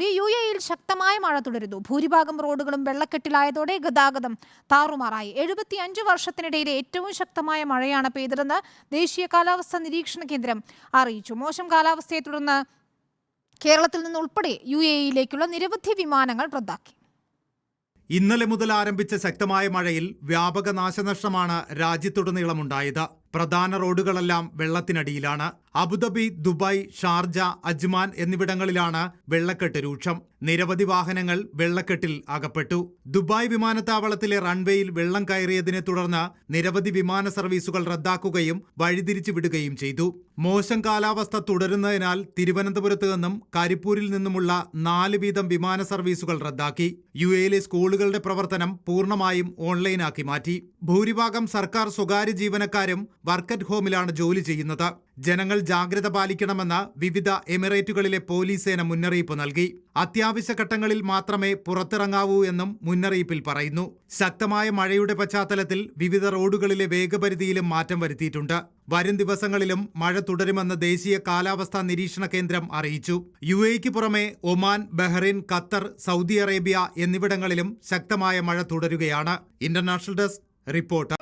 UAEയിൽ ശക്തമായ മഴ തുടരുന്നു. ഭൂരിഭാഗം റോഡുകളും വെള്ളക്കെട്ടിലായതോടെ ഗതാഗതം താറുമാറായി. 75 വർഷത്തിനിടയിലെ ഏറ്റവും ശക്തമായ മഴയാണ് പെയ്തതെന്ന് ദേശീയ കാലാവസ്ഥാ നിരീക്ഷണ കേന്ദ്രം അറിയിച്ചു. മോശം കാലാവസ്ഥയെ തുടർന്ന് കേരളത്തിൽ നിന്നുൾപ്പെടെ UAEയിലേക്കുള്ള നിരവധി വിമാനങ്ങൾ റദ്ദാക്കി. ഇന്നലെ മുതൽ ആരംഭിച്ച ശക്തമായ മഴയിൽ വ്യാപക നാശനഷ്ടമാണ് രാജ്യത്തുടനീളമുണ്ടായത്. പ്രധാന റോഡുകളെല്ലാം വെള്ളത്തിനടിയിലാണ്. അബുദാബി, ദുബായ്, ഷാർജ, അജ്മാൻ എന്നിവിടങ്ങളിലാണ് വെള്ളക്കെട്ട് രൂക്ഷം. നിരവധി വാഹനങ്ങൾ വെള്ളക്കെട്ടിൽ അകപ്പെട്ടു. ദുബായ് വിമാനത്താവളത്തിലെ റൺവേയിൽ വെള്ളം കയറിയതിനെ തുടർന്ന് നിരവധി വിമാന സർവീസുകൾ റദ്ദാക്കുകയും വഴിതിരിച്ചു വിടുകയും ചെയ്തു. മോശം കാലാവസ്ഥ തുടരുന്നതിനാൽ തിരുവനന്തപുരത്ത് നിന്നും കരിപ്പൂരിൽ നിന്നുമുള്ള 4 വീതം വിമാന സർവീസുകൾ റദ്ദാക്കി. UAEയിലെ സ്കൂളുകളുടെ പ്രവർത്തനം പൂർണ്ണമായും ഓൺലൈനാക്കി മാറ്റി. ഭൂരിഭാഗം സർക്കാർ സ്വകാര്യ ജീവനക്കാരും വർക്ക് അറ്റ് ഹോമിലാണ് ജോലി ചെയ്യുന്നത്. ജനങ്ങൾ ജാഗ്രത പാലിക്കണമെന്ന് വിവിധ എമിറേറ്റുകളിലെ പോലീസ് സേന മുന്നറിയിപ്പ് നൽകി. അത്യാവശ്യ ഘട്ടങ്ങളിൽ മാത്രമേ പുറത്തിറങ്ങാവൂ എന്നും മുന്നറിയിപ്പിൽ പറയുന്നു. ശക്തമായ മഴയുടെ പശ്ചാത്തലത്തിൽ വിവിധ റോഡുകളിലെ വേഗപരിധിയിലും മാറ്റം വരുത്തിയിട്ടുണ്ട്. വരും ദിവസങ്ങളിലും മഴ തുടരുമെന്ന് ദേശീയ കാലാവസ്ഥാ നിരീക്ഷണ കേന്ദ്രം അറിയിച്ചു. UAEക്ക് പുറമെ Oman, Bahrain, Qatar, Saudi Arabia എന്നിവിടങ്ങളിലും ശക്തമായ മഴ തുടരുകയാണ്. International desk report.